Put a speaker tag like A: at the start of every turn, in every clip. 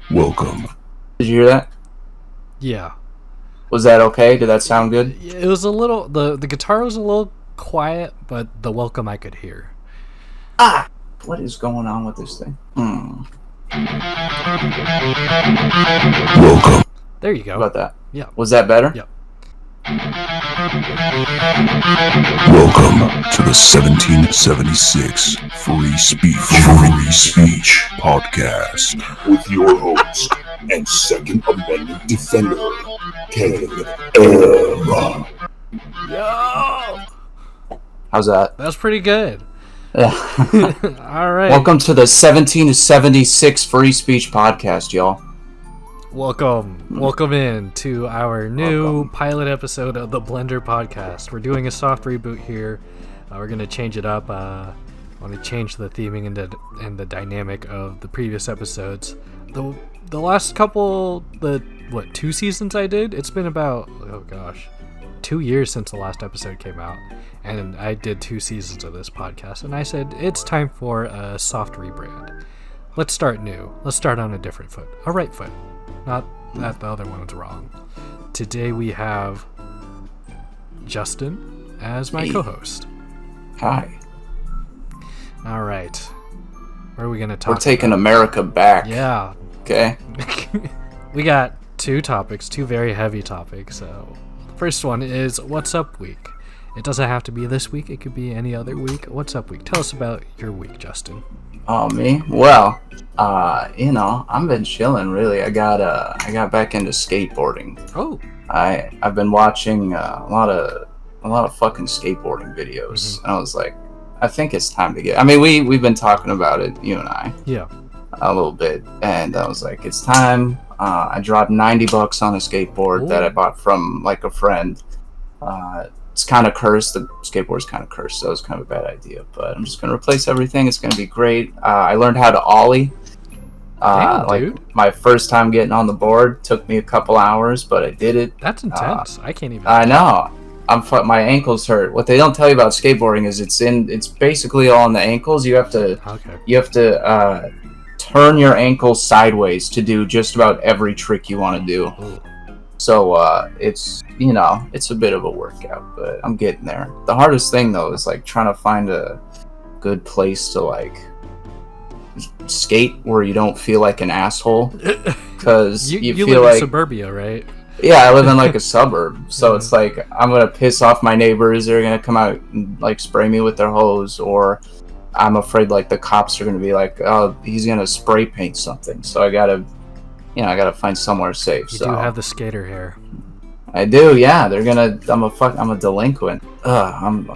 A: Welcome.
B: Did you hear that?
C: Yeah.
B: Was that okay? Did that sound good?
C: It was a little... The guitar was a little quiet, but the welcome I could hear.
B: Ah! What is going on with this thing?
A: Welcome.
C: There you go.
B: How about that?
C: Yeah.
B: Was that better?
C: Yep.
A: Welcome to the 1776 Free Speech Podcast with your host and Second Amendment defender, Kevin M.
C: Yo!
B: How's that?
C: That's pretty good.
B: Yeah.
C: All right.
B: Welcome to the 1776 Free Speech Podcast, y'all.
C: Welcome in to our new pilot episode of the Blender Podcast. We're doing a soft reboot here. We're going to change it up. I want to change the theming and the dynamic of the previous episodes. The last couple, 2 seasons I did? It's been about, 2 years since the last episode came out. And I did 2 seasons of this podcast. And I said, it's time for a soft rebrand. Let's start new. Let's start on a different foot. A right foot. Not that the other one was wrong. Today we have Justin as my co-host.
B: Hi.
C: All right. What are we going to talk about?
B: We're taking America back.
C: Yeah.
B: Okay.
C: We got 2 topics, 2 very heavy topics. So, first one is What's Up Week. It doesn't have to be this week. It could be any other week. What's Up Week? Tell us about your week, Justin.
B: Oh, me? Well, I've been chilling, really. I got back into skateboarding.
C: Oh.
B: I've been watching a lot of fucking skateboarding videos, and I was like, I think it's time to get. I mean, we've been talking about it, you and I.
C: Yeah.
B: A little bit, and I was like, it's time. I dropped $90 on a skateboard that I bought from like a friend. It's kind of cursed. The skateboard's kind of cursed, so it was kind of a bad idea. But I'm just gonna replace everything. It's gonna be great. I learned how to ollie.
C: Dude.
B: My first time getting on the board took me a couple hours, but I did it.
C: That's intense. I can't even.
B: I know. My ankles hurt. What they don't tell you about skateboarding is it's basically all on the ankles. You have to turn your ankles sideways to do just about every trick you want to do.
C: Ooh.
B: So it's a bit of a workout, but I'm getting there. The hardest thing though is like trying to find a good place to like skate where you don't feel like an asshole, because you feel
C: live
B: like
C: in suburbia, right?
B: Yeah, I live in like a suburb, so it's like I'm gonna piss off my neighbors. They're gonna come out and like spray me with their hose, or I'm afraid like the cops are gonna be like, oh, he's gonna spray paint something. So I gotta find somewhere safe.
C: You do have the skater hair.
B: I do, yeah. I'm a delinquent. I'm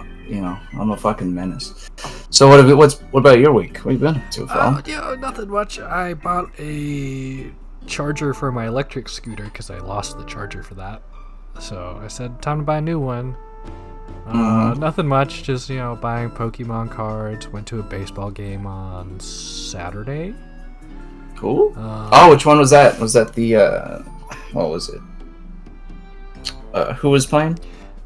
B: a fucking menace. So what about your week? What have you been up to, Phil?
C: Yeah, nothing much. I bought a charger for my electric scooter because I lost the charger for that. So I said, time to buy a new one. Nothing much. Just buying Pokemon cards. Went to a baseball game on Saturday.
B: Cool. Which one was that? Was that the what was it? Who was playing?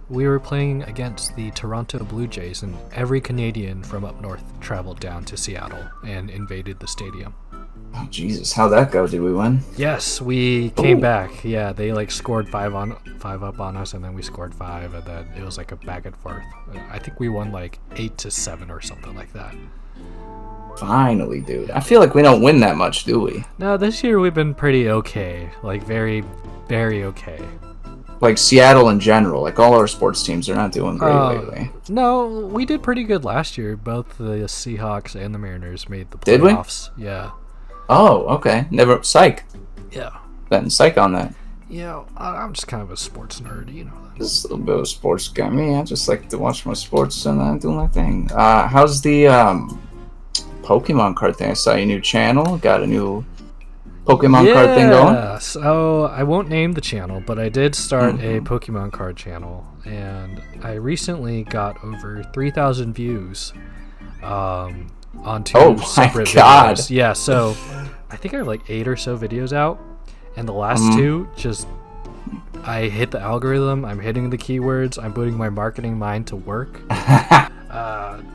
C: We were playing against the Toronto Blue Jays, and every Canadian from up north traveled down to Seattle and invaded the stadium.
B: Oh, Jesus, how'd that go? Did we win?
C: Yes, we came back. Yeah, they scored 5 up on us, and then we scored 5, and then it was like a back and forth. I think we won 8-7 or something like that.
B: Finally, dude. I feel like we don't win that much, do we?
C: No, this year we've been pretty okay. Very, very okay.
B: Like Seattle in general, like all our sports teams are not doing great lately.
C: No, we did pretty good last year. Both the Seahawks and the Mariners made the playoffs.
B: Did we?
C: Yeah.
B: Oh, okay. Never psych.
C: Yeah.
B: Then psych on that.
C: I'm just kind of a sports nerd,
B: Just a little bit of a sports guy. Me, I just like to watch my sports and do my thing. How's the Pokemon card thing? I saw your new channel. Got a new Pokemon card thing going?
C: Yeah, so I won't name the channel, but I did start a Pokemon card channel, and I recently got over 3,000 views on 2 separate videos. Yeah, so I think I have 8 or so videos out, and the last 2 just I hit the algorithm, I'm hitting the keywords, I'm putting my marketing mind to work.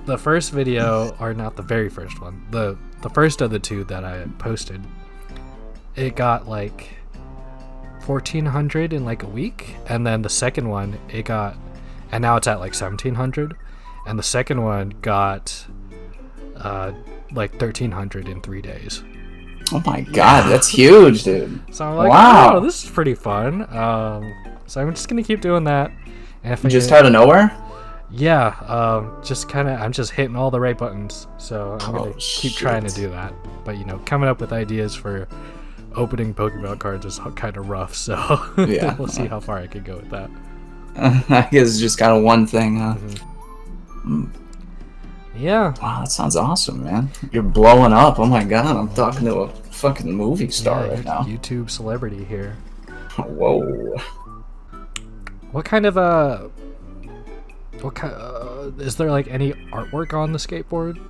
C: The first video, or not the very first one, the first of the 2 that I posted, it got like 1,400 in like a week, and then the second one and now it's at like 1,700, and the second one got like 1,300 in 3 days.
B: Oh my god, that's huge, dude.
C: So I'm like,
B: wow,
C: oh, this is pretty fun. So I'm just gonna keep doing that. And if
B: just out of nowhere?
C: Yeah, I'm just hitting all the right buttons. So I'm gonna keep trying to do that. But coming up with ideas for opening Pokemon cards is kind of rough. So
B: yeah,
C: we'll see how far I can go with that.
B: I guess it's just kind of one thing, huh?
C: Mm-hmm. Yeah.
B: Wow, that sounds awesome, man. You're blowing up. Oh my god, I'm talking to a fucking movie star right now.
C: YouTube celebrity here.
B: Whoa.
C: What kind of is there like any artwork on the skateboard?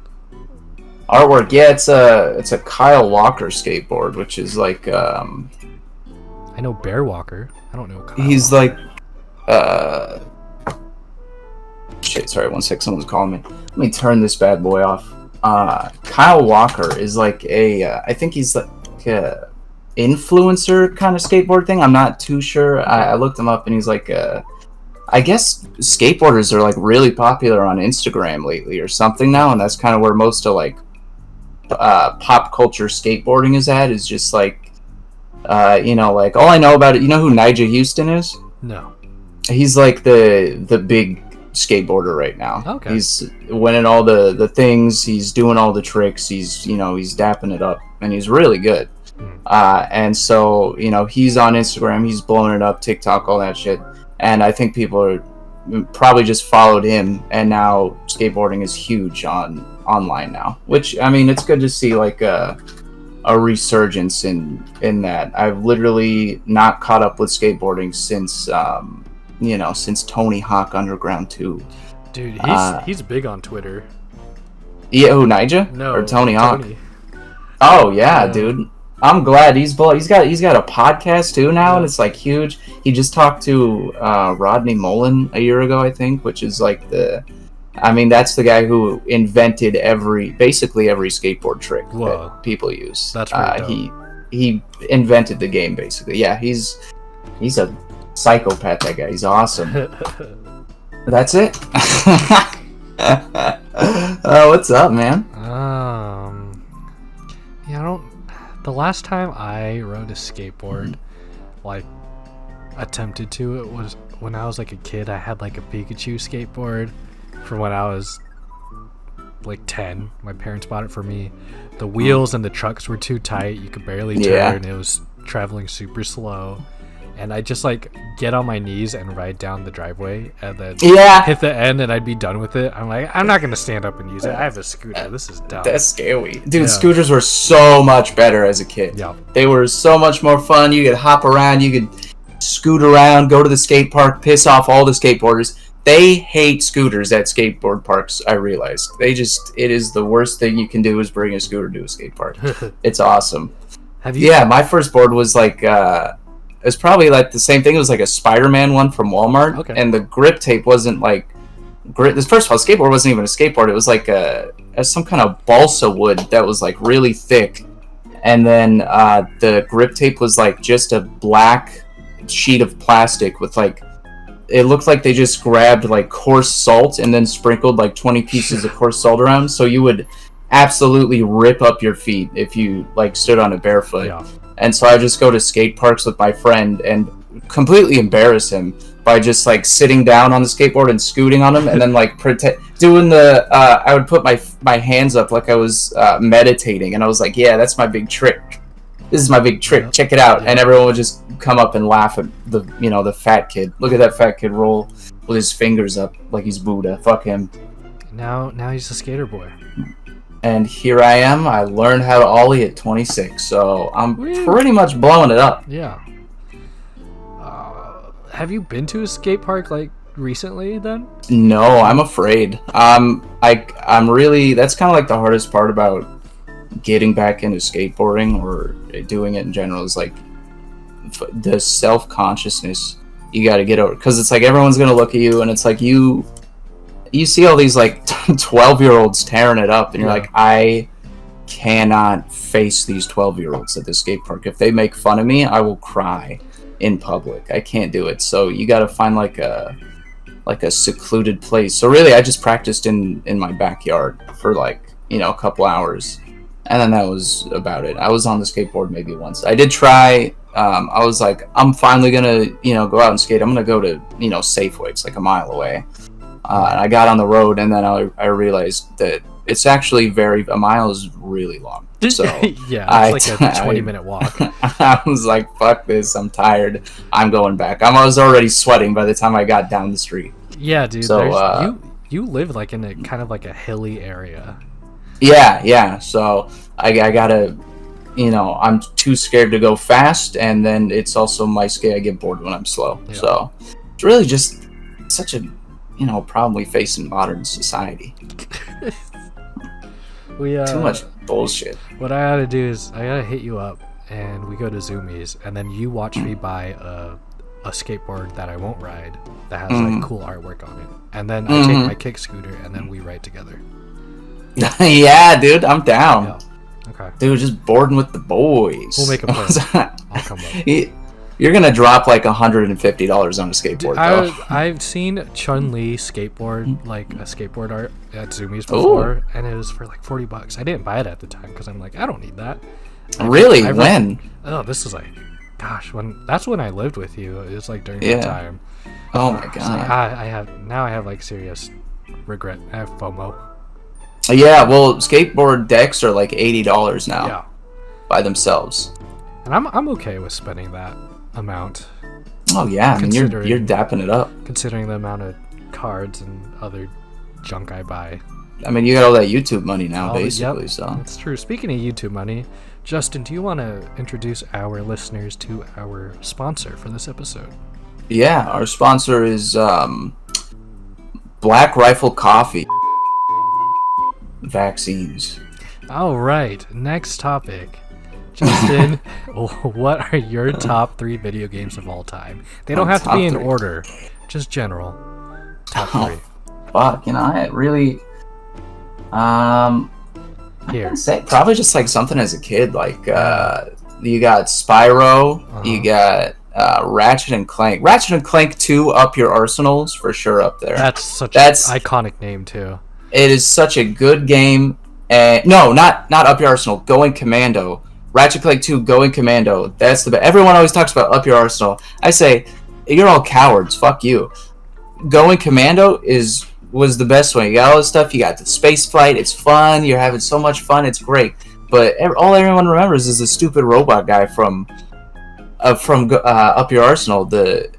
B: Artwork, yeah, it's a Kyle Walker skateboard, which is like
C: I know Bear Walker. I don't know Kyle.
B: He's like shit, sorry, 1 sec, someone's calling me. Let me turn this bad boy off. Kyle Walker is like I think he's like a influencer kind of skateboard thing. I'm not too sure. I looked him up and he's like I guess skateboarders are like really popular on Instagram lately or something now, and that's kind of where most of like pop culture skateboarding is at, is just like like all I know about it, you know who Nigel Houston is?
C: No.
B: He's like the big skateboarder right now.
C: Okay.
B: He's winning all the things, he's doing all the tricks, he's he's dapping it up, and he's really good. And so he's on Instagram, he's blowing it up, TikTok, all that shit, and I think people are probably just followed him, and now skateboarding is huge online now, which I mean, it's good to see like a resurgence in that. I've literally not caught up with skateboarding since since Tony Hawk Underground 2.
C: Dude, he's big on Twitter.
B: Yeah, who, Nigel?
C: No,
B: or Tony Hawk?
C: Tony.
B: Oh yeah, dude. I'm glad he's got a podcast too now, and it's like huge. He just talked to Rodney Mullen a year ago, I think, which is like that's the guy who invented basically every skateboard trick that people use.
C: That's pretty dope.
B: He invented the game basically. Yeah, he's a psychopath, that guy. He's awesome. That's it. What's up, man?
C: The last time I rode a skateboard, like attempted to, it was when I was like a kid. I had like a Pikachu skateboard from when I was like 10. My parents bought it for me. The wheels and the trucks were too tight. You could barely turn. It was traveling super slow. And I'd just like get on my knees and ride down the driveway and then hit the end, and I'd be done with it. I'm like, I'm not going to stand up and use it. I have a scooter. This is dumb.
B: That's scary. Dude, scooters were so much better as a kid.
C: Yeah.
B: They were so much more fun. You could hop around. You could scoot around, go to the skate park, piss off all the skateboarders. They hate scooters at skateboard parks, I realized. It is the worst thing you can do is bring a scooter to a skate park. It's awesome. My first board was like... it's probably like the same thing. It was like a Spider-Man one from Walmart, and the grip tape wasn't like grip. This first of all, skateboard wasn't even a skateboard. It was like some kind of balsa wood that was like really thick, and then the grip tape was like just a black sheet of plastic with like, it looked like they just grabbed like coarse salt and then sprinkled like 20 pieces of coarse salt around, so you would absolutely rip up your feet if you like stood on it barefoot.
C: Yeah.
B: And so I just go to skate parks with my friend and completely embarrass him by just like sitting down on the skateboard and scooting on him, and then like doing the I would put my hands up like I was meditating, and I was like, yeah, that's my big trick. This is my big trick. Check it out. And everyone would just come up and laugh at the fat kid. Look at that fat kid roll with his fingers up like he's Buddha. Fuck him.
C: Now he's a skater boy.
B: And here I am. I learned how to ollie at 26, so I'm pretty much blowing it up.
C: Yeah. Have you been to a skate park like recently then?
B: No, I'm afraid. I'm really, that's kind of like the hardest part about getting back into skateboarding or doing it in general, is like the self-consciousness you got to get over, because it's like everyone's gonna look at you, and it's like you see all these like 12-year-olds tearing it up, and you're like, I cannot face these 12-year-olds at the skate park. If they make fun of me, I will cry in public. I can't do it. So you got to find like a secluded place. So really, I just practiced in my backyard for like, a couple hours, and then that was about it. I was on the skateboard maybe once. I did try. I was like, I'm finally gonna go out and skate. I'm gonna go to Safeway. It's like a mile away. And I got on the road, and then I realized that it's actually a mile is really long. So
C: yeah, it's like a 20-minute walk.
B: I was like, fuck this, I'm tired. I'm going back. I was already sweating by the time I got down the street.
C: Yeah, dude.
B: So
C: you live like in a kind of like a hilly area.
B: Yeah. So I gotta, I'm too scared to go fast, and then it's also my skate. I get bored when I'm slow. Yeah. So it's really just such a problem we face in modern society. Too much bullshit.
C: What I gotta do is I gotta hit you up, and we go to Zoomies, and then you watch me buy a skateboard that I won't ride that has like cool artwork on it, and then I take my kick scooter, and then we ride together.
B: Yeah, dude, I'm down.
C: Yeah. Okay.
B: Dude, just boarding with the boys.
C: We'll make a plan. I'll come up.
B: You're gonna drop like $150 on a skateboard.
C: I've seen Chun-Li skateboard, like a skateboard art at Zoomies before, and it was for like $40. I didn't buy it at the time because I'm like, I don't need that.
B: Really? When?
C: This is like, gosh, that's when I lived with you. It was like during that time.
B: Oh my god.
C: I have like serious regret. I have FOMO.
B: Yeah, well, skateboard decks are like $80 now by themselves.
C: And I'm okay with spending that amount.
B: Oh yeah, I mean, you're dapping it up.
C: Considering the amount of cards and other junk I buy.
B: I mean, you got all that YouTube money now, basically. So
C: that's true. Speaking of YouTube money, Justin, do you want to introduce our listeners to our sponsor for this episode?
B: Yeah, our sponsor is Black Rifle Coffee. Vaccines.
C: All right, next topic. Justin, what are your top 3 video games of all time? They don't have to be in order, just general. Top 3.
B: Fuck, I really...
C: Here.
B: I'd say probably just like something as a kid, like you got Spyro, you got Ratchet and Clank. Ratchet and Clank 2, Up Your Arsenal's for sure up there.
C: That's an iconic name too.
B: It is such a good game. No, not Up Your Arsenal. Going Commando. Ratchet Clank 2, Going Commando. That's the best. Everyone always talks about Up Your Arsenal. I say, you're all cowards. Fuck you. Going Commando was the best one. You got all this stuff. You got the space flight. It's fun. You're having so much fun. It's great. But all everyone remembers is the stupid robot guy from Up Your Arsenal. What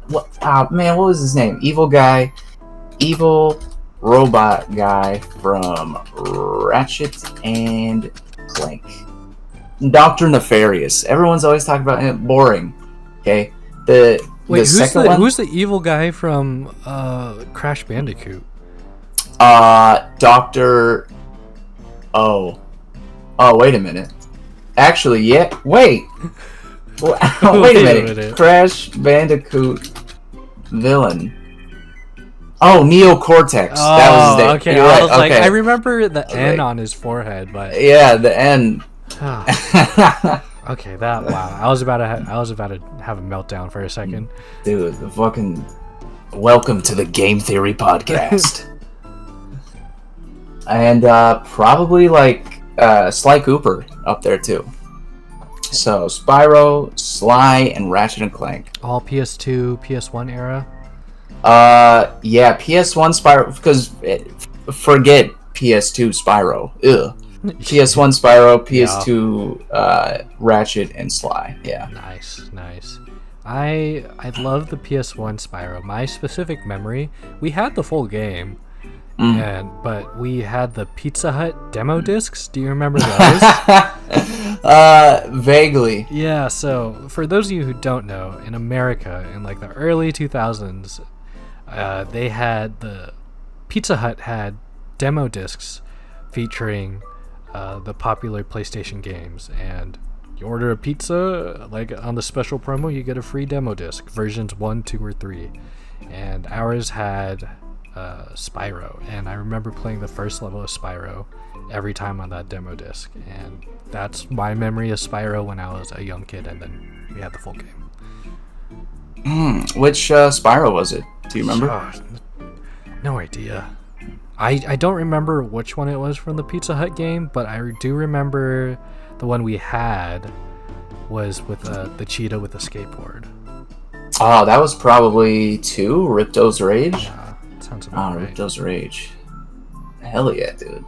B: was his name? Evil robot guy from Ratchet and Clank. Dr. Nefarious. Everyone's always talking about it. Boring. Okay. Who's
C: the evil guy from Crash Bandicoot?
B: Dr. Oh, wait a minute. Actually, yeah. Wait. Wait a minute. Crash Bandicoot villain. Oh, Neocortex.
C: Oh,
B: that was his name.
C: Okay.
B: You're right.
C: Like, I remember the N on his forehead, but
B: yeah, the N.
C: Okay, wow. I was about to have a meltdown for a second.
B: Dude, the fucking welcome to the Game Theory podcast. And probably like Sly Cooper up there too. So Spyro, Sly, and Ratchet and Clank.
C: All PS2, PS1 era.
B: Yeah, PS1 Spyro, because forget PS2 Spyro. Ugh. PS1 Spyro, PS2 Ratchet and Sly. Yeah.
C: Nice. I love the PS1 Spyro. My specific memory, we had the full game, but we had the Pizza Hut demo discs. Do you remember those?
B: Vaguely.
C: Yeah. So for those of you who don't know, in America in like the early 2000s, they had the Pizza Hut had demo discs featuring the popular PlayStation games, and you order a pizza, like on the special promo, you get a free demo disc, versions 1, 2, or 3. And ours had Spyro, and I remember playing the first level of Spyro, every time on that demo disc, and that's my memory of Spyro when I was a young kid, and then we had the full game.
B: Which Spyro was it? Do you remember?
C: No idea. I don't remember which one it was from the Pizza Hut game, but I do remember the one we had was with the cheetah with the skateboard.
B: Oh, that was probably 2, Ripto's Rage?
C: Yeah, sounds about right.
B: Ripto's Rage. Hell yeah, dude.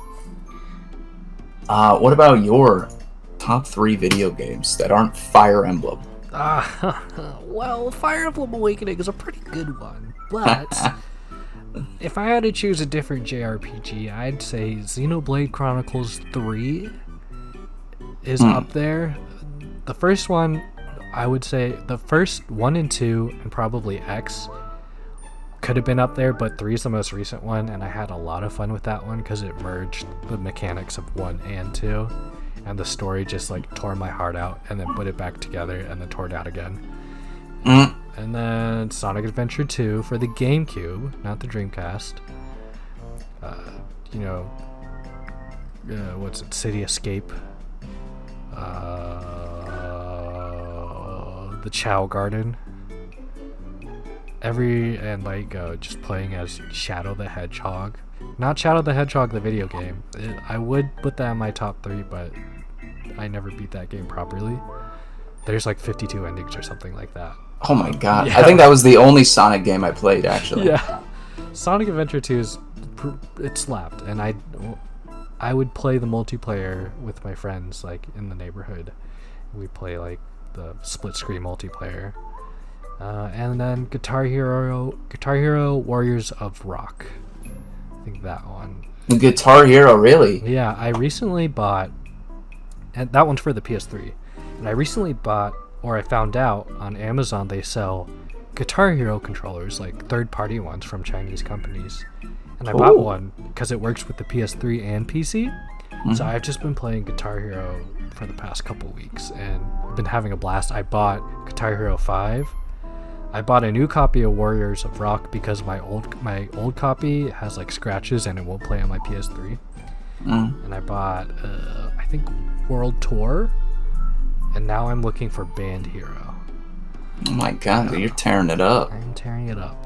B: What about your top 3 video games that aren't Fire Emblem?
C: Well, Fire Emblem Awakening is a pretty good one, but if I had to choose a different JRPG, I'd say Xenoblade Chronicles 3 is up there. The first one, I would say the first 1 and 2, and probably X, could have been up there, but 3 is the most recent one, and I had a lot of fun with that one because it merged the mechanics of 1 and 2, and the story just like tore my heart out and then put it back together and then tore it out again. And then Sonic Adventure 2 for the GameCube, not the Dreamcast. What's it? City Escape. The Chow Garden. Just playing as Shadow the Hedgehog. Not Shadow the Hedgehog, the video game. I would put that in my top 3, but I never beat that game properly. There's like 52 endings or something like that.
B: Oh my god.
C: Yeah.
B: I think that was the only Sonic game I played, actually.
C: Yeah. Sonic Adventure 2 it slapped, and I would play the multiplayer with my friends, like, in the neighborhood. We'd play, like, the split-screen multiplayer. And then Guitar Hero Warriors of Rock. I think that one.
B: Guitar Hero, really?
C: Yeah, I recently bought... And that one's for the PS3. And I recently bought, or I found out, on Amazon they sell Guitar Hero controllers, like third-party ones from Chinese companies. And I bought one because it works with the PS3 and PC. So I've just been playing Guitar Hero for the past couple weeks, and I've been having a blast. I bought Guitar Hero 5. I bought a new copy of Warriors of Rock because my old copy has like scratches and it won't play on my PS3. And I bought, I think, World Tour, and now I'm looking for Band Hero.
B: Oh my god, you're tearing it up.
C: I'm tearing it up.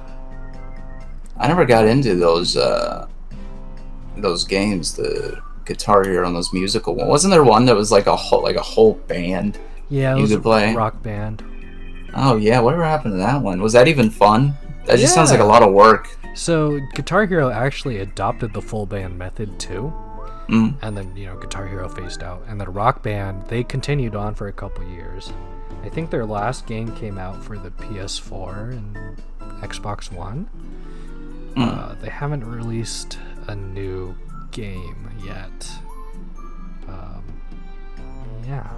B: I never got into those games, the Guitar Hero and those musical ones. Wasn't there one that was like a whole band?
C: Yeah, it
B: you
C: was
B: could play?
C: a rock band.
B: Oh yeah, whatever happened to that one? Was that even fun? That just sounds like a lot of work.
C: So Guitar Hero actually adopted the full band method too. And then, Guitar Hero phased out. And then Rock Band, they continued on for a couple years. I think their last game came out for the PS4 and Xbox One. They haven't released a new game yet. Yeah.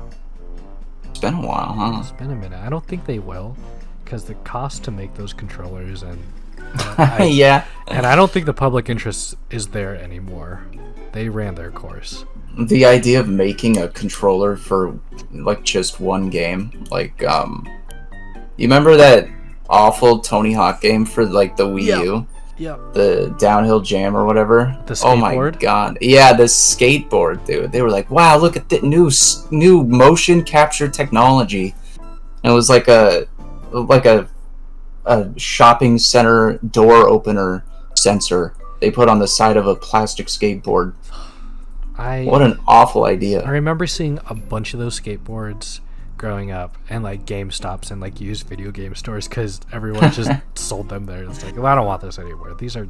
B: It's been a while, huh?
C: It's been a minute. I don't think they will, because the cost to make those controllers and
B: yeah.
C: And I don't think the public interest is there anymore. They ran their course.
B: The idea of making a controller for like just one game, like you remember that awful Tony Hawk game for like the Wii U?
C: Yep.
B: The Downhill Jam or whatever.
C: The skateboard?
B: Oh my god. Yeah, the skateboard, dude. They were like, wow, look at the new motion capture technology. And it was like a shopping center door opener sensor they put on the side of a plastic skateboard. What an awful idea.
C: I remember seeing a bunch of those skateboards growing up, and like GameStops and like used video game stores, because everyone just sold them there. It's like, well, I don't want this anymore. These are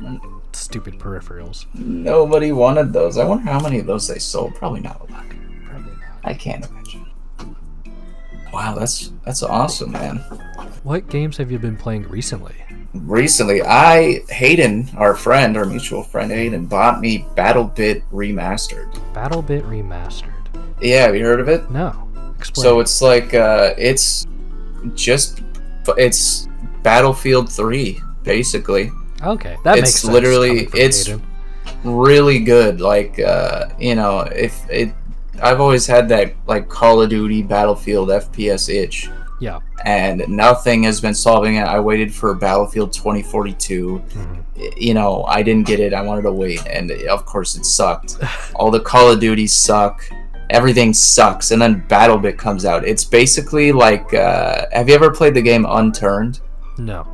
C: stupid peripherals.
B: Nobody wanted those. I wonder how many of those they sold. Probably not a lot.
C: Probably not.
B: I can't imagine. Wow, that's awesome, man.
C: What games have you been playing recently?
B: Recently, Hayden, our mutual friend Hayden, bought me BattleBit Remastered.
C: BattleBit Remastered.
B: Yeah, have you heard of it?
C: No. Explain.
B: So it's like it's Battlefield 3 basically.
C: Okay, that makes sense.
B: It's really good. Like I've always had that like Call of Duty Battlefield FPS itch.
C: Yeah.
B: And nothing has been solving it. I waited for Battlefield 2042. You know, I didn't get it. I wanted to wait, and of course it sucked. All the Call of Duties suck. Everything sucks, and then BattleBit comes out. It's basically like, have you ever played the game Unturned?
C: No.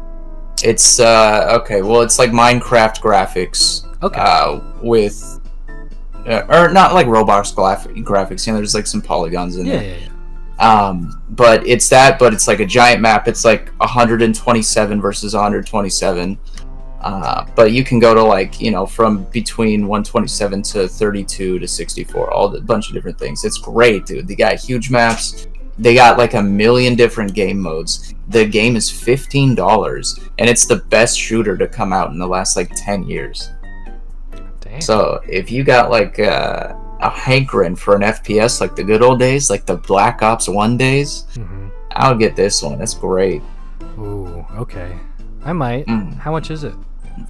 B: It's okay. Well, it's like Minecraft graphics.
C: Okay.
B: With, or not like Roblox graphics. You know, there's like some polygons in there.
C: Yeah.
B: But it's that, but it's like a giant map. It's like 127 versus 127. But you can go to like, you know, from between 127 to 32 to 64, all a bunch of different things. It's great, dude. They got huge maps. They got like 1 million different game modes. The game is $15, and it's the best shooter to come out in the last like 10 years.
C: Damn.
B: So if you got like a hankering for an FPS like the good old days, like the Black Ops 1 days, I'll get this one. It's great.
C: Ooh, okay. I might. How much is it?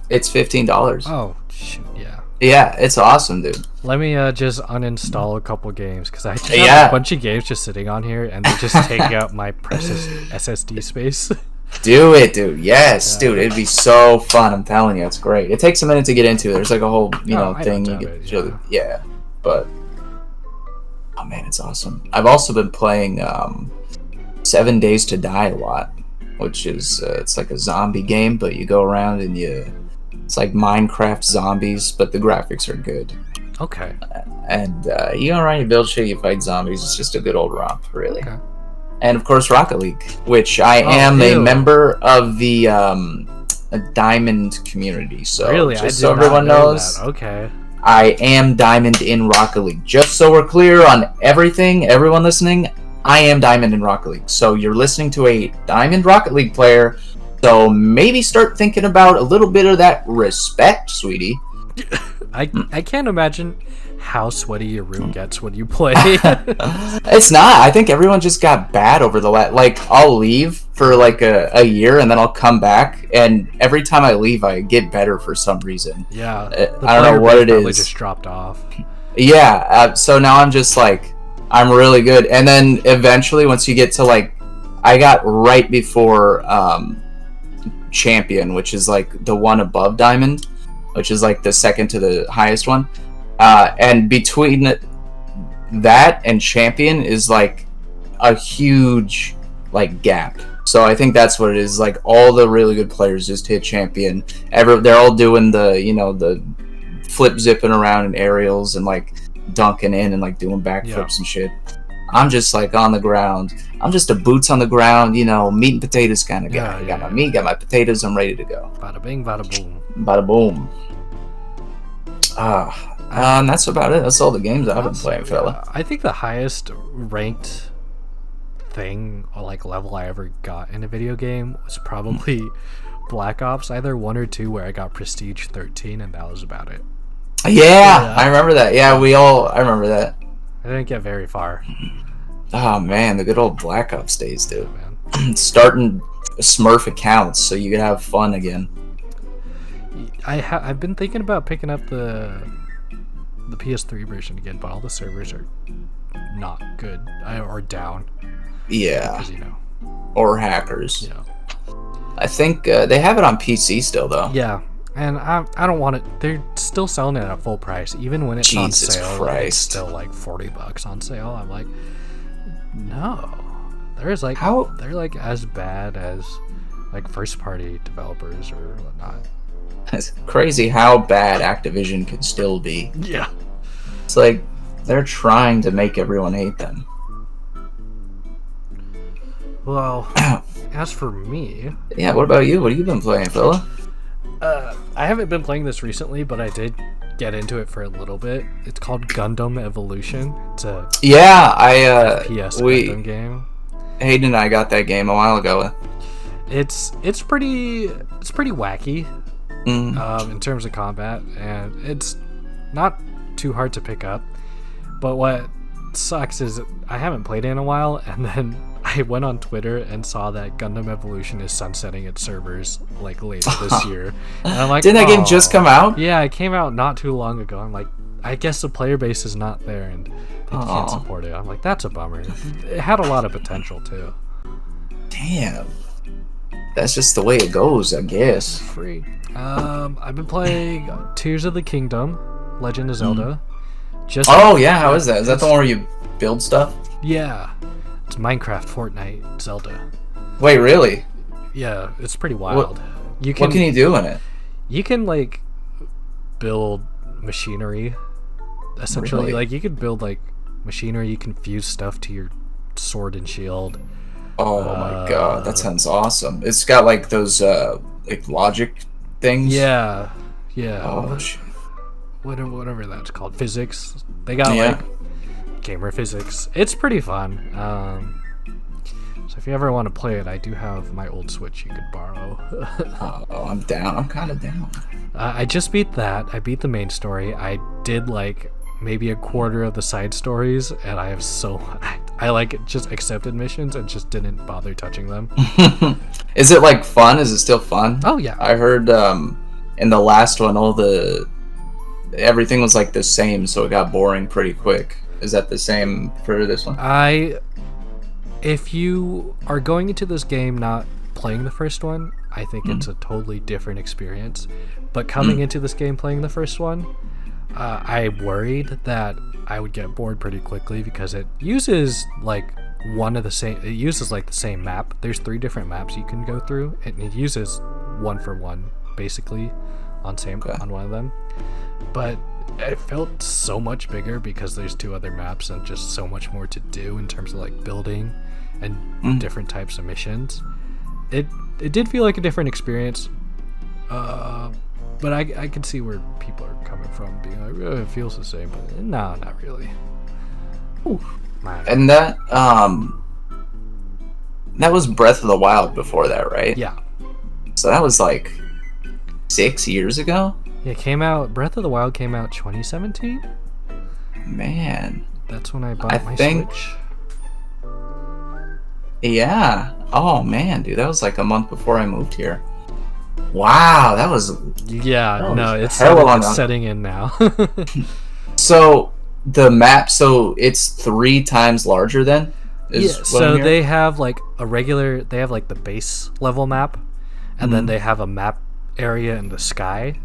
B: It's $15.
C: Oh, shoot, yeah.
B: Yeah, it's awesome, dude.
C: Let me just uninstall a couple games, because I just have a bunch of games just sitting on here, and they're just taking up my precious SSD space.
B: Do it, dude. Yes, dude. It'd be so fun. I'm telling you, it's great. It takes a minute to get into. There's like a whole, thing you get. Yeah, but oh man, it's awesome. I've also been playing 7 Days to Die a lot, which is it's like a zombie game, but you go around and it's like Minecraft zombies, but the graphics are good.
C: Okay.
B: And you go around, you build shit, you fight zombies. It's just a good old romp, really.
C: Okay.
B: And of course, Rocket League, which I am a member of the Diamond community. So
C: really,
B: just so everyone knows,
C: okay,
B: I am Diamond in Rocket League. Just so we're clear on everything, everyone listening, I am Diamond in Rocket League. So you're listening to a Diamond Rocket League player. So maybe start thinking about a little bit of that respect, sweetie.
C: I can't imagine how sweaty your room gets when you play.
B: It's not. I think everyone just got bad over the like I'll leave for like a year and then I'll come back, and every time I leave I get better for some reason.
C: Yeah.
B: I don't know what it
C: probably
B: is.
C: Just dropped off.
B: Yeah. So now I'm just like, I'm really good, and then eventually once you get to like, I got right before Champion, which is like the one above Diamond, which is like the second to the highest one. And between that and Champion is like a huge like gap. So I think that's what it is. Like all the really good players just hit Champion. They're all doing the the flip zipping around in aerials and like dunking in and like doing backflips and shit. I'm just like on the ground. I'm just a boots on the ground, meat and potatoes kind of guy. Got my meat, got my potatoes. I'm ready to go.
C: Bada bing, bada boom.
B: Bada boom. That's about it. That's all the games I've been playing, fella.
C: I think the highest ranked thing or like level I ever got in a video game was probably Black Ops, either 1 or 2, where I got Prestige 13, and that was about it.
B: Yeah, I remember that. Yeah, I remember that.
C: I didn't get very far.
B: Oh man, the good old Black Ops days, dude.
C: Oh, man.
B: Starting Smurf accounts so you could have fun again.
C: I've been thinking about picking up the PS3 version again, but all the servers are not good or down.
B: Yeah.
C: Because,
B: or hackers.
C: Yeah.
B: I think they have it on PC still, though.
C: Yeah, and I don't want it. They're still selling it at full price, even when it's on sale.
B: Christ.
C: It's still like $40 on sale. I'm like, no. There's like they're like as bad as like first party developers or whatnot.
B: It's crazy how bad Activision can still be.
C: Yeah.
B: It's like they're trying to make everyone hate them.
C: Well, as for me...
B: Yeah, what about you? What have you been playing, fella?
C: I haven't been playing this recently, but I did get into it for a little bit. It's called Gundam Evolution. It's a FPS Gundam game.
B: Hayden and I got that game a while ago.
C: It's pretty wacky in terms of combat, and it's not too hard to pick up. But what sucks is I haven't played it in a while, and then I went on Twitter and saw that Gundam Evolution is sunsetting its servers like later this year. And I'm like,
B: didn't that game just come out?
C: Yeah, it came out not too long ago. I'm like, I guess the player base is not there and they can't support it. I'm like, that's a bummer. It had a lot of potential too.
B: Damn. That's just the way it goes, I guess.
C: Free. I've been playing Tears of the Kingdom, Legend of Zelda.
B: How is that? Is that the one where you build stuff?
C: Yeah. It's Minecraft, Fortnite, Zelda.
B: Wait, really?
C: Yeah, it's pretty wild.
B: What can you do in it?
C: You can, like, build machinery. Essentially,
B: Really?
C: like, you could build, like, machinery. You can fuse stuff to your sword and shield.
B: Oh my god, that sounds awesome. It's got, like, those, like, logic things?
C: Yeah.
B: Oh, shit.
C: Whatever that's called. Physics. They got, like, gamer physics. It's pretty fun. So if you ever want to play it, I do have my old Switch you could borrow.
B: Oh, I'm down. I'm kind of down.
C: I just beat that. I beat the main story. I did like maybe a quarter of the side stories, and I have I like just accepted missions and just didn't bother touching them.
B: Is it like fun? Is it still fun?
C: Oh yeah.
B: I heard in the last one everything was like the same, so it got boring pretty quick. Is that the same for this one?
C: If you are going into this game not playing the first one, I think it's a totally different experience. But coming into this game playing the first one, I worried that I would get bored pretty quickly because it uses like the same map. There's 3 different maps you can go through, and it uses one for one basically on one of them. But it felt so much bigger because there's 2 other maps and just so much more to do in terms of like building and different types of missions. It did feel like a different experience, but I can see where people are coming from, being like, it feels the same, but no, not really.
B: And that was Breath of the Wild before that, right?
C: Yeah.
B: So that was like 6 years ago?
C: Yeah, Breath of the Wild came out 2017?
B: Man.
C: That's when I bought my Switch.
B: Yeah. Oh man, dude, that was like a month before I moved here. Wow, that was
C: it's setting in now.
B: So the map, it's 3 times larger then?
C: So they have like they have like the base level map, and then they have a map area in the sky,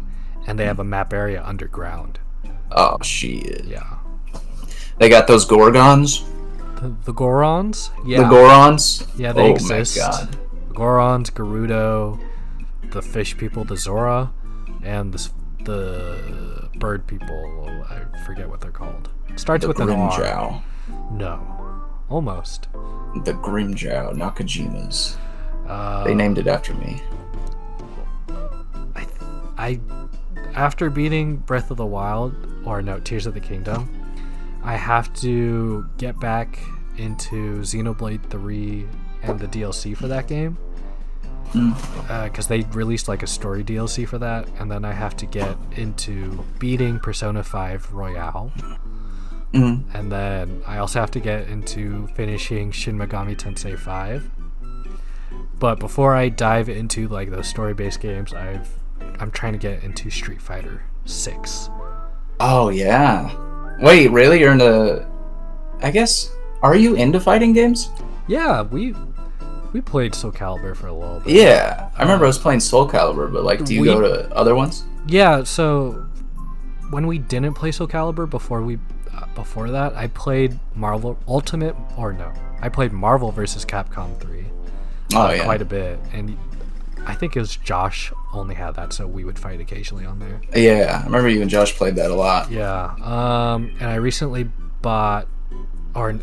C: and they have a map area underground.
B: Oh shit.
C: Yeah.
B: They got those Gorgons?
C: The Gorons? Yeah.
B: The Gorons?
C: Yeah, they exist.
B: Oh my god.
C: Gorons, Gerudo, the fish people, the Zora, and the bird people. I forget what they're called. It starts with an R.
B: Grimjow.
C: No. Almost.
B: The Grimjow Nakajimas. They named it after me.
C: I after beating Breath of the Wild, Tears of the Kingdom, I have to get back into Xenoblade 3 and the DLC for that game. Because they released like a story DLC for that, and then I have to get into beating Persona 5 Royale. And then I also have to get into finishing Shin Megami Tensei 5. But before I dive into like those story-based games, I'm trying to get into Street Fighter 6.
B: Oh yeah. Wait, really? You're into... I guess... Are you into fighting games?
C: Yeah, we played Soul Calibur for a little bit.
B: Yeah, I remember I was playing Soul Calibur, but like, do you go to other ones?
C: Yeah, so when we didn't play Soul Calibur before that, I played Marvel vs. Capcom 3. Quite a bit, and I think it was Josh only had that, so we would fight occasionally on there.
B: Yeah, I remember you and Josh played that a lot.
C: Yeah, and I recently I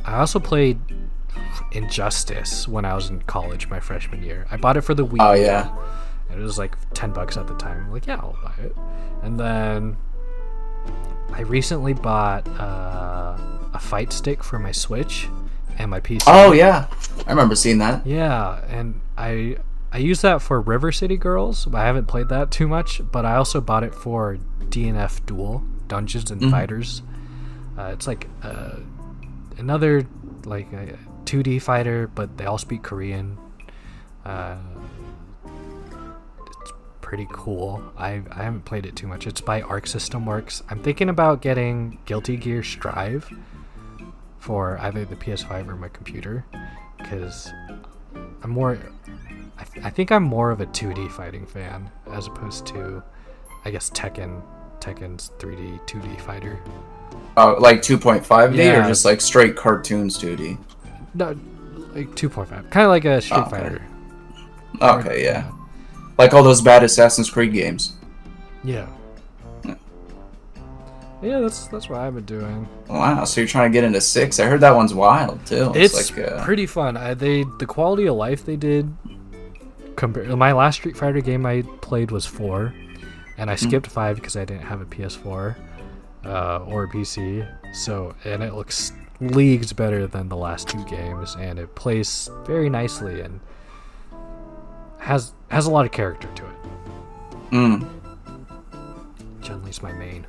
C: also played Injustice when I was in college my freshman year. I bought it for the Wii.
B: Oh yeah.
C: And it was like $10 at the time. I'm like, yeah, I'll buy it. And then I recently bought a fight stick for my Switch and my PC.
B: Oh yeah, I remember seeing that.
C: Yeah, and I use that for River City Girls. I haven't played that too much, but I also bought it for DNF Duel, Dungeons and Fighters. It's like another like a 2D fighter, but they all speak Korean. It's pretty cool. I haven't played it too much. It's by Arc System Works. I'm thinking about getting Guilty Gear Strive for either the PS5 or my computer, because I'm more. I think I'm more of a 2D fighting fan as opposed to, I guess, Tekken's 3D 2D fighter.
B: Oh, like 2.5D
C: Yeah.
B: or just like straight cartoons 2D?
C: No, like 2.5. Kind of like a Street
B: Okay.
C: Fighter.
B: Okay, yeah. Like all those bad Assassin's Creed games.
C: Yeah. Yeah, that's what I've been doing.
B: Wow, so you're trying to get into 6? I heard that one's wild too.
C: It's
B: like
C: pretty fun. The quality of life they did. My last Street Fighter game I played was 4, and I skipped 5 because I didn't have a PS4 or a PC. So, and it looks leagues better than the last 2 games, and it plays very nicely and has a lot of character to it. Chun-Li's my main.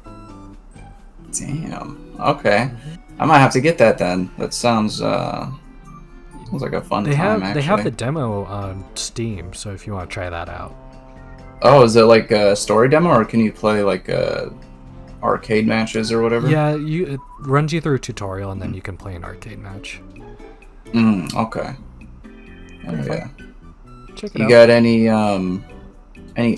B: Damn. Okay. I might have to get that then. That sounds like a fun time.
C: They have the demo on Steam, so if you want to try that out.
B: Oh, is it like a story demo, or can you play like arcade matches or whatever?
C: Yeah, it runs you through a tutorial, and then you can play an arcade match.
B: Okay. Oh, yeah.
C: Check it out.
B: You got any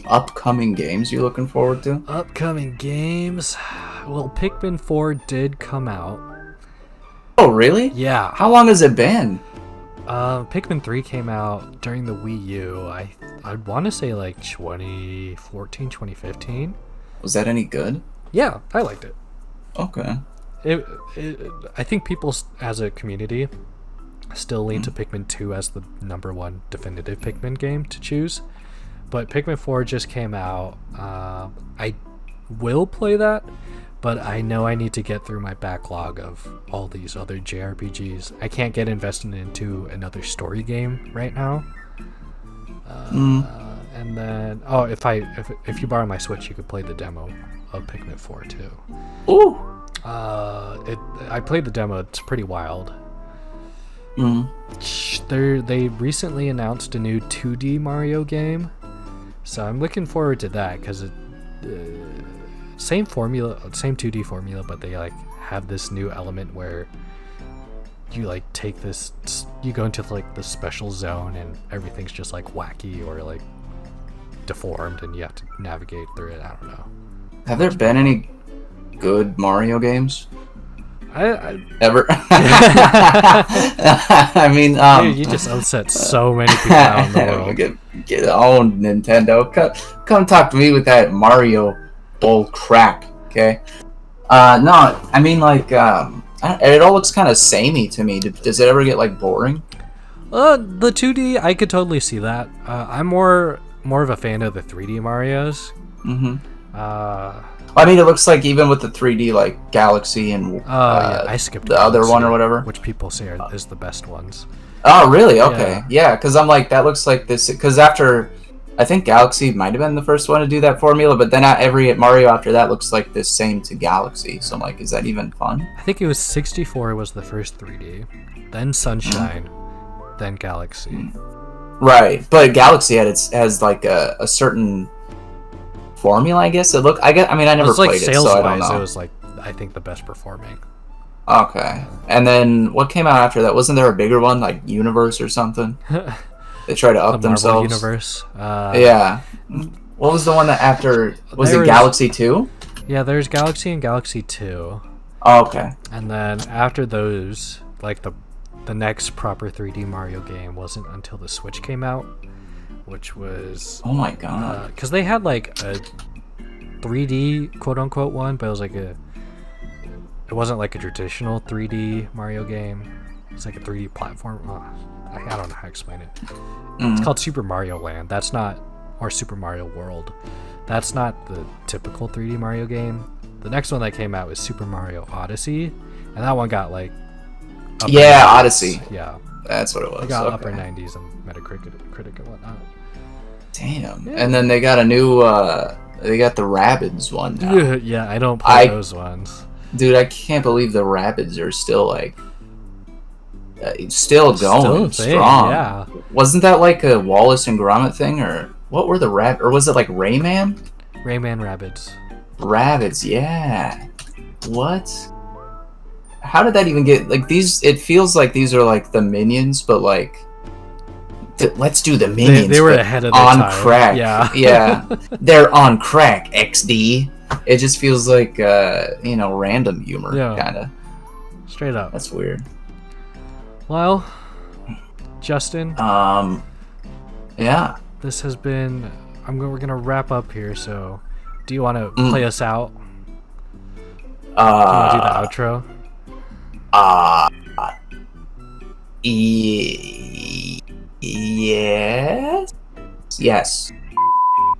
B: upcoming games you're looking forward to?
C: Upcoming games? Well, Pikmin 4 did come out.
B: Oh, really?
C: Yeah.
B: How long has it been?
C: Pikmin 3 came out during the Wii U. I'd want to say like 2014, 2015.
B: Was that any good?
C: Yeah, I liked it.
B: Okay.
C: I think people as a community still lean to Pikmin 2 as the number one definitive Pikmin game to choose. But Pikmin 4 just came out. I will play that, but I know I need to get through my backlog of all these other JRPGs. I can't get invested into another story game right now. And then, if you borrow my Switch, you could play the demo of Pikmin 4 too.
B: Ooh.
C: I played the demo. It's pretty wild.
B: Mm.
C: They recently announced a new 2D Mario game, so I'm looking forward to that because same formula, same 2D formula, but they like have this new element where you like you go into like the special zone and everything's just like wacky or like deformed and you have to navigate through it. I don't know.
B: Have there been any good Mario games? Ever? I mean,
C: dude, you just upset so many people out in the world.
B: Get owned, Nintendo. Come talk to me with that Mario bull crap, okay? No, I mean like, it all looks kind of samey to me. Does it ever get like boring?
C: The 2D, I could totally see that. I'm more of a fan of the 3D Marios.
B: I mean, it looks like even with the 3D, like Galaxy and
C: yeah, I skipped
B: the other
C: Galaxy,
B: one or whatever,
C: which people say is the best ones.
B: Oh, really? Okay, yeah. Because I'm like, that looks like this. Because after, I think Galaxy might have been the first one to do that formula, but then every Mario after that looks like the same to Galaxy. So I'm like, is that even fun?
C: I think it was 64 was the first 3D, then Sunshine, then Galaxy.
B: Right, but Galaxy has like a certain formula, I guess. I mean, I never played it, so I don't know.
C: It was like, I think, the best performing.
B: Okay, and then what came out after that? Wasn't there a bigger one, like Universe or something? They tried to up
C: the
B: themselves.
C: Marvel Universe.
B: Yeah. What was the one that after? Was it Galaxy 2?
C: Yeah, there's Galaxy and Galaxy 2.
B: Oh, okay.
C: And then after those, like the next proper 3D Mario game wasn't until the Switch came out, which was...
B: Oh my god.
C: Because they had like a 3D quote-unquote one, but it was like it wasn't like a traditional 3D Mario game. It's like a 3D platform. I don't know how to explain it. It's called Super Mario Land. That's not... Or Super Mario World. That's not the typical 3D Mario game. The next one that came out was Super Mario Odyssey, and that one got like...
B: Yeah, 90s. Odyssey.
C: Yeah.
B: That's what it was.
C: They got upper 90s on Metacritic and whatnot.
B: Damn. Yeah. And then they got a new... they got the Rabbids one now.
C: Yeah, I don't play those ones.
B: Dude, I can't believe the Rabbids are still like... still going strong.
C: Yeah.
B: Wasn't that like a Wallace and Gromit thing, or what were the or was it like Rayman?
C: Rayman Rabbids.
B: Rabbids, yeah. What? How did that even get like these? It feels like these are like the Minions, but like let's do the minions.
C: They were
B: but
C: ahead of their
B: on
C: time.
B: crack.
C: Yeah.
B: They're on crack. XD. It just feels like random humor, kind of.
C: Straight up.
B: That's weird.
C: Well, Justin.
B: Yeah.
C: This has been. We're gonna wrap up here. So, do you want to play us out? Do you want to do the outro?
B: Yes. Yes.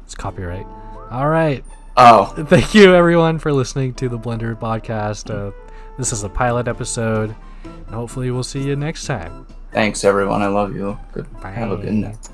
C: It's copyright. All right.
B: Oh.
C: Thank you, everyone, for listening to the Blender podcast. This is a pilot episode, and hopefully we'll see you next time.
B: Thanks, everyone. I love you.
C: Bye.
B: Have a good night.